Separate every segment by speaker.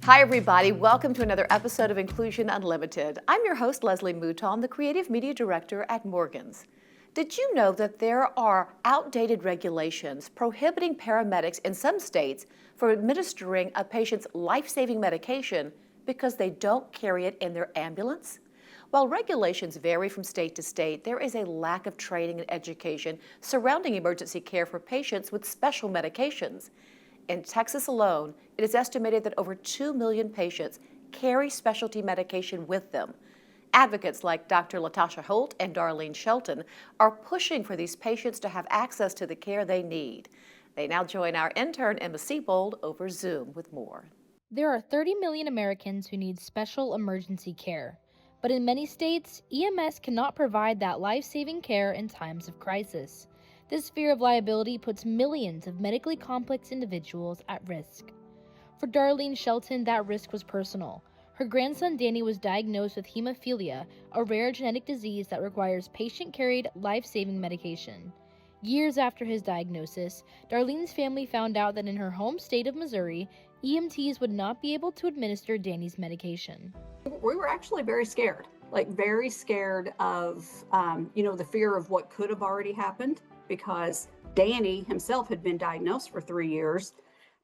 Speaker 1: Hi, everybody. Welcome to another episode of Inclusion Unlimited. I'm your host, Leslie Mouton, the Creative Media Director at Morgan's. Did you know that there are outdated regulations prohibiting paramedics in some states from administering a patient's life-saving medication because they don't carry it in their ambulance? While regulations vary from state to state, there is a lack of training and education surrounding emergency care for patients with special medications. In Texas alone, it is estimated that over 2 million patients carry specialty medication with them. Advocates like Dr. Latasha Holt and Darlene Shelton are pushing for these patients to have access to the care they need. They now join our intern, Emma Siebold, over Zoom with more.
Speaker 2: There are 30 million Americans who need special emergency care, but in many states, EMS cannot provide that life-saving care in times of crisis. This fear of liability puts millions of medically complex individuals at risk. For Darlene Shelton, that risk was personal. Her grandson Danny was diagnosed with hemophilia, a rare genetic disease that requires patient-carried life-saving medication. Years after his diagnosis, Darlene's family found out that in her home state of Missouri, EMTs would not be able to administer Danny's medication.
Speaker 3: We were actually very scared, very scared of, the fear of what could have already happened, because Danny himself had been diagnosed for 3 years,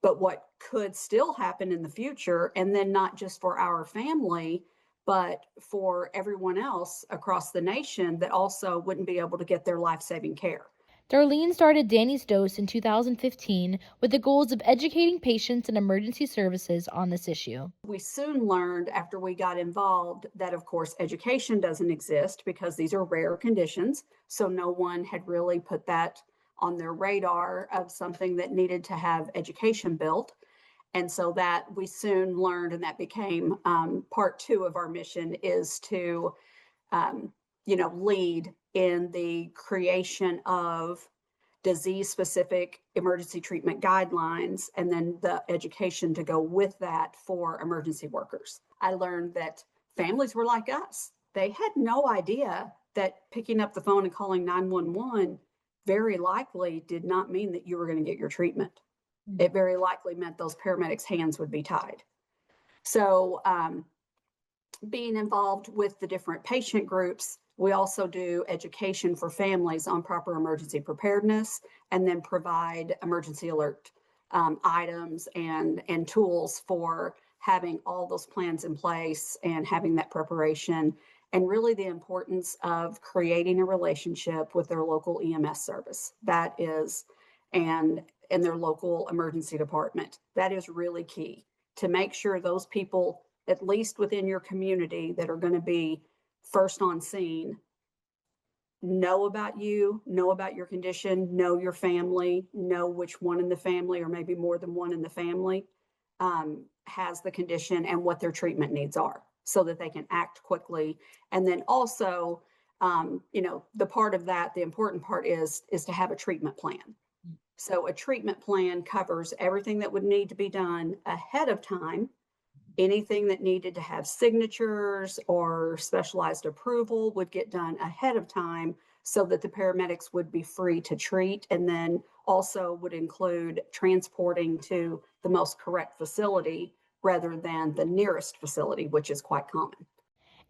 Speaker 3: but what could still happen in the future, and then not just for our family, but for everyone else across the nation that also wouldn't be able to get their life-saving care.
Speaker 2: Darlene started Danny's Dose in 2015 with the goals of educating patients and emergency services on this issue.
Speaker 3: We soon learned after we got involved that, of course, education doesn't exist because these are rare conditions. So no one had really put that on their radar of something that needed to have education built. And so that we soon learned, and that became part 2 of our mission, is to lead in the creation of disease-specific emergency treatment guidelines, and then the education to go with that for emergency workers. I learned that families were like us. They had no idea that picking up the phone and calling 911 very likely did not mean that you were going to get your treatment. It very likely meant those paramedics' hands would be tied. So being involved with the different patient groups, we also do education for families on proper emergency preparedness, and then provide emergency alert items and tools for having all those plans in place and having that preparation, and really the importance of creating a relationship with their local EMS service. That is, and their local emergency department. That is really key to make sure those people, at least within your community, that are going to be first on scene, know about you, know about your condition, know your family, know which one in the family, or maybe more than one in the family, has the condition and what their treatment needs are, so that they can act quickly. And then also, the part of that, the important part is to have a treatment plan. So a treatment plan covers everything that would need to be done ahead of time. Anything that needed to have signatures or specialized approval would get done ahead of time, so that the paramedics would be free to treat, and then also would include transporting to the most correct facility rather than the nearest facility, which is quite common.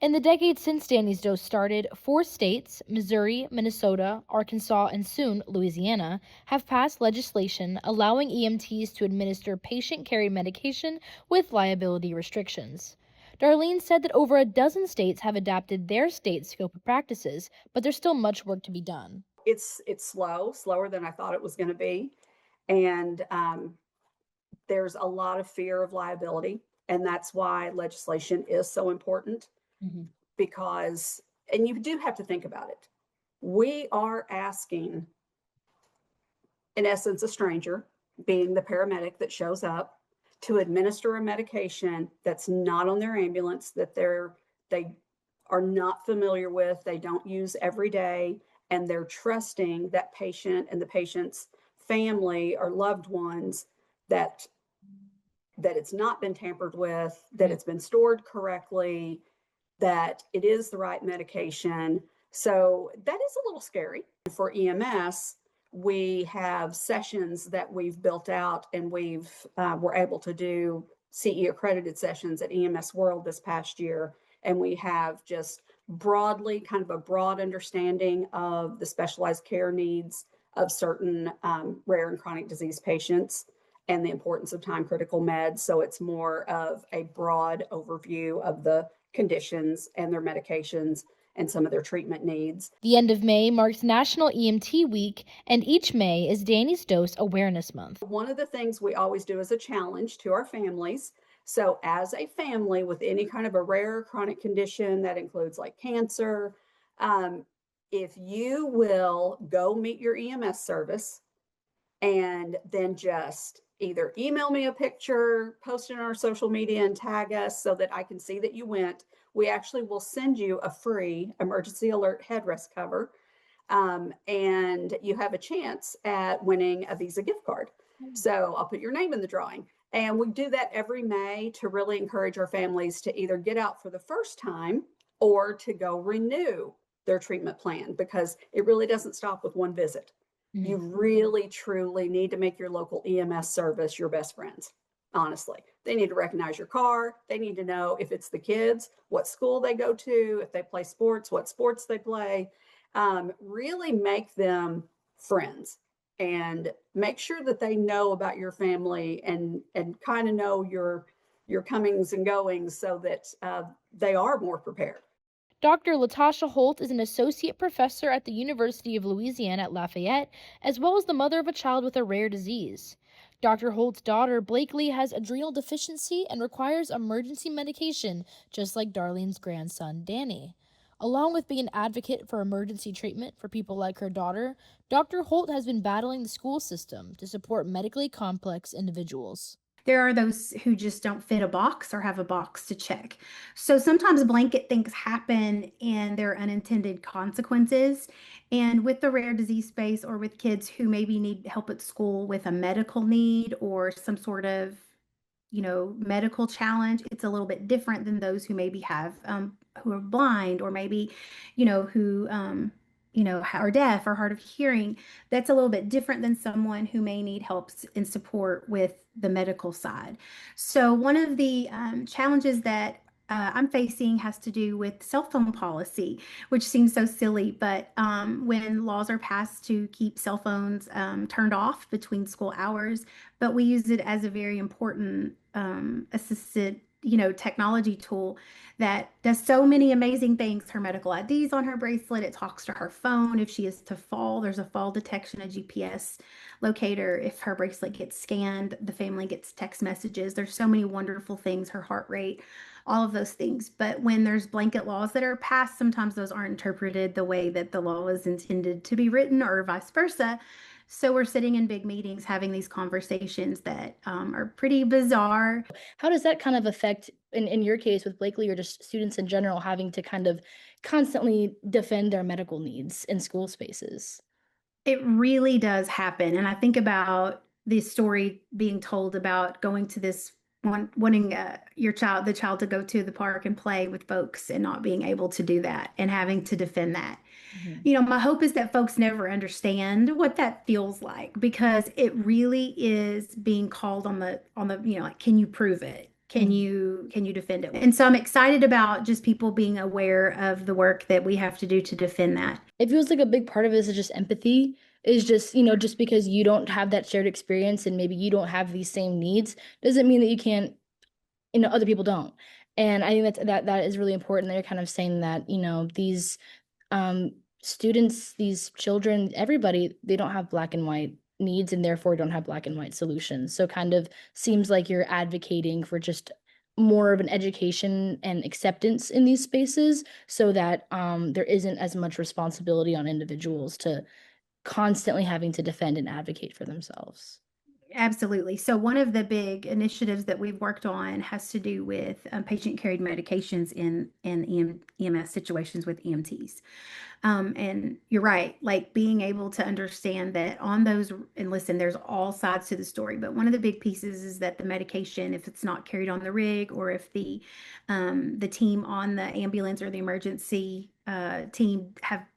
Speaker 2: In the decades since Danny's Dose started, 4 states, Missouri, Minnesota, Arkansas, and soon Louisiana, have passed legislation allowing EMTs to administer patient-carried medication with liability restrictions. Darlene said that over a dozen states have adapted their state's scope of practices, but there's still much work to be done.
Speaker 3: It's slower than I thought it was going to be. And there's a lot of fear of liability. And that's why legislation is so important. Because, and you do have to think about it, we are asking, in essence, a stranger, being the paramedic that shows up, to administer a medication that's not on their ambulance, that they are not familiar with, they don't use every day, and they're trusting that patient and the patient's family or loved ones that it's not been tampered with, that it's been stored correctly, that it is the right medication. So that is a little scary. For EMS, we have sessions that we've built out, and we're able to do CE accredited sessions at EMS World this past year, and we have just broadly kind of a broad understanding of the specialized care needs of certain rare and chronic disease patients and the importance of time critical meds. So it's more of a broad overview of the conditions and their medications and some of their treatment needs.
Speaker 2: The end of May marks National EMT Week, and each May is Danny's Dose Awareness Month.
Speaker 3: One of the things we always do as a challenge to our families. So, as a family with any kind of a rare chronic condition that includes like cancer, if you will go meet your EMS service and then just either email me a picture, post it on our social media, and tag us so that I can see that you went, we actually will send you a free emergency alert headrest cover. And you have a chance at winning a Visa gift card. So I'll put your name in the drawing. And we do that every May to really encourage our families to either get out for the first time or to go renew their treatment plan, because it really doesn't stop with one visit. You really, truly need to make your local EMS service your best friends. Honestly, they need to recognize your car. They need to know if it's the kids, what school they go to, if they play sports, what sports they play. Really make them friends and make sure that they know about your family and kind of know your comings and goings so that they are more prepared.
Speaker 2: Dr. Latasha Holt is an associate professor at the University of Louisiana at Lafayette, as well as the mother of a child with a rare disease. Dr. Holt's daughter, Blakely, has adrenal deficiency and requires emergency medication, just like Darlene's grandson, Danny. Along with being an advocate for emergency treatment for people like her daughter, Dr. Holt has been battling the school system to support medically complex individuals.
Speaker 4: There are those who just don't fit a box or have a box to check. So sometimes blanket things happen and there are unintended consequences. And with the rare disease space or with kids who maybe need help at school with a medical need or some sort of medical challenge, it's a little bit different than those who maybe have who are blind or maybe who are deaf or hard of hearing. That's a little bit different than someone who may need help and support with the medical side. So one of the challenges that I'm facing has to do with cell phone policy, which seems so silly, but when laws are passed to keep cell phones turned off between school hours, but we use it as a very important assisted technology tool that does so many amazing things. Her medical ID's on her bracelet. It talks to her phone. If she is to fall, there's a fall detection, a GPS locator. If her bracelet gets scanned, the family gets text messages. There's so many wonderful things, her heart rate, all of those things. But when there's blanket laws that are passed, sometimes those aren't interpreted the way that the law is intended to be written or vice versa. So we're sitting in big meetings having these conversations that are pretty bizarre.
Speaker 2: How does that kind of affect, in your case with Blakely, or just students in general having to kind of constantly defend their medical needs in school spaces?
Speaker 4: It really does happen. And I think about this story being told about going to this wanting the child to go to the park and play with folks and not being able to do that and having to defend that. My hope is that folks never understand what that feels like, because it really is being called on the like, can you prove it? Can you defend it? And so I'm excited about just people being aware of the work that we have to do to defend that.
Speaker 2: It feels like a big part of it is just empathy. Is just, just because you don't have that shared experience and maybe you don't have these same needs doesn't mean that you can't, other people don't. And I think that is really important that you're kind of saying that, these students, these children, everybody, they don't have black and white needs and therefore don't have black and white solutions. So kind of seems like you're advocating for just more of an education and acceptance in these spaces so that there isn't as much responsibility on individuals to constantly having to defend and advocate for themselves.
Speaker 4: Absolutely. So one of the big initiatives that we've worked on has to do with patient carried medications in EMS situations with EMTs. And you're right, like being able to understand that on those, and listen, there's all sides to the story, but one of the big pieces is that the medication, if it's not carried on the rig, or if the team on the ambulance or the emergency team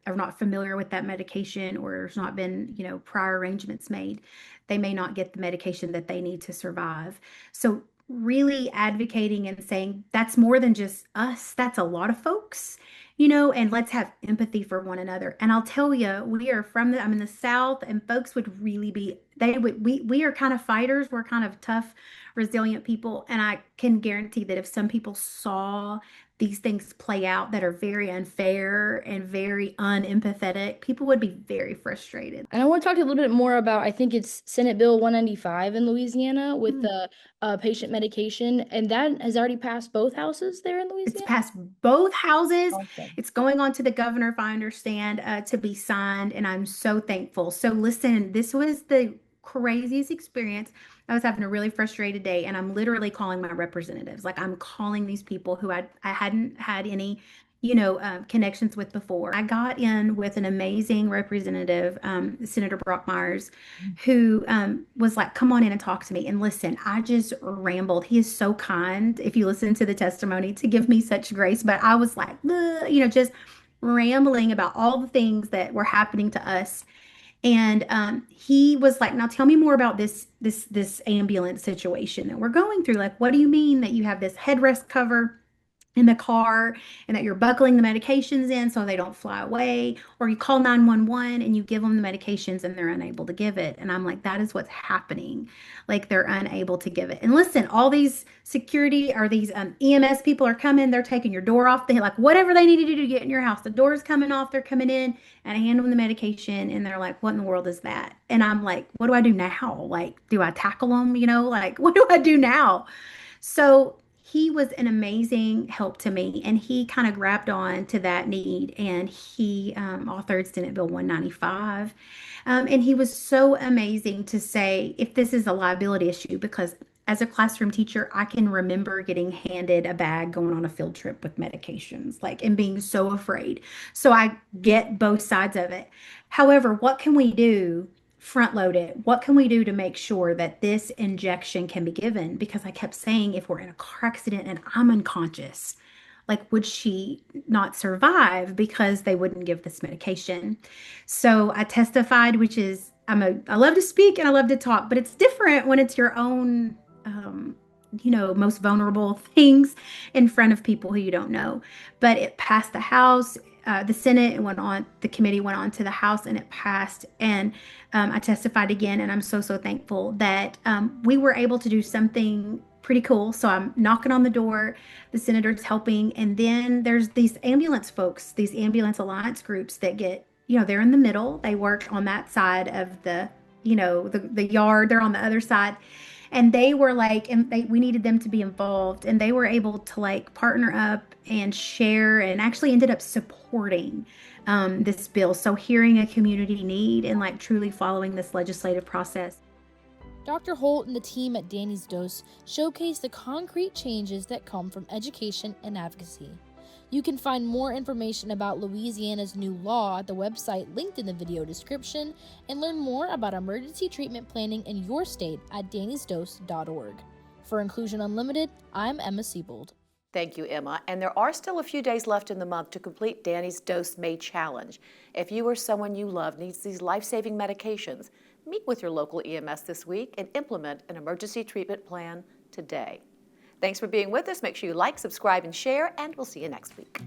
Speaker 4: are not familiar with that medication, or there's not been, prior arrangements made, they may not get the medication that they need to survive. So really advocating and saying that's more than just us, that's a lot of folks, and let's have empathy for one another. And I'll tell you, I'm in the South, and folks would really be, we are kind of fighters, we're kind of tough, resilient people. And I can guarantee that if some people saw these things play out that are very unfair and very unempathetic, people would be very frustrated.
Speaker 5: And I want to talk a little bit more about, I think it's Senate Bill 195 in Louisiana with the patient medication, and that has already passed both houses there in
Speaker 4: It's
Speaker 5: Louisiana.
Speaker 4: passed both houses.
Speaker 5: Awesome.
Speaker 4: It's going on to the governor, if I understand, to be signed, and I'm so thankful. So listen, this was the craziest experience. I was having a really frustrated day, and I'm literally calling my representatives. Like, I'm calling these people who I hadn't had any, connections with before. I got in with an amazing representative, Senator Brock Myers, who was like, come on in and talk to me. And listen, I just rambled. He is so kind, if you listen to the testimony, to give me such grace. But I was like, just rambling about all the things that were happening to us. And he was like, now tell me more about this ambulance situation that we're going through. Like, what do you mean that you have this headrest cover in the car and that you're buckling the medications in so they don't fly away, or you call 911 and you give them the medications and they're unable to give it? And I'm like, that is what's happening. Like, they're unable to give it. And listen, all these security or these EMS people are coming, they're taking your door off. They like whatever they need to do to get in your house. The door's coming off, they're coming in, and I hand them the medication and they're like, what in the world is that? And I'm like, what do I do now? Like, do I tackle them? Like, what do I do now? So he was an amazing help to me, and he kind of grabbed on to that need, and he authored Senate Bill 195. And he was so amazing to say, if this is a liability issue, because as a classroom teacher, I can remember getting handed a bag going on a field trip with medications, like, and being so afraid. So I get both sides of it. However, what can we do? Front load it. What can we do to make sure that this injection can be given? Because I kept saying, if we're in a car accident and I'm unconscious, like, would she not survive because they wouldn't give this medication? So I testified, which is, I love to speak and I love to talk, but it's different when it's your own, most vulnerable things in front of people who you don't know. But it passed the House. The Senate, and the committee went on to the House, and it passed. And I testified again, and I'm so thankful that we were able to do something pretty cool. So I'm knocking on the door, the senator's helping, and then there's these ambulance folks, these ambulance alliance groups that get, they're in the middle. They work on that side of the yard. They're on the other side. And they were like, we needed them to be involved, and they were able to like partner up and share, and actually ended up supporting this bill. So hearing a community need and like truly following this legislative process.
Speaker 2: Dr. Holt and the team at Danny's Dose showcase the concrete changes that come from education and advocacy. You can find more information about Louisiana's new law at the website linked in the video description, and learn more about emergency treatment planning in your state at dannysdose.org. For Inclusion Unlimited, I'm Emma Siebold.
Speaker 1: Thank you, Emma. And there are still a few days left in the month to complete Danny's Dose May Challenge. If you or someone you love needs these life-saving medications, meet with your local EMS this week and implement an emergency treatment plan today. Thanks for being with us. Make sure you like, subscribe, and share, and we'll see you next week.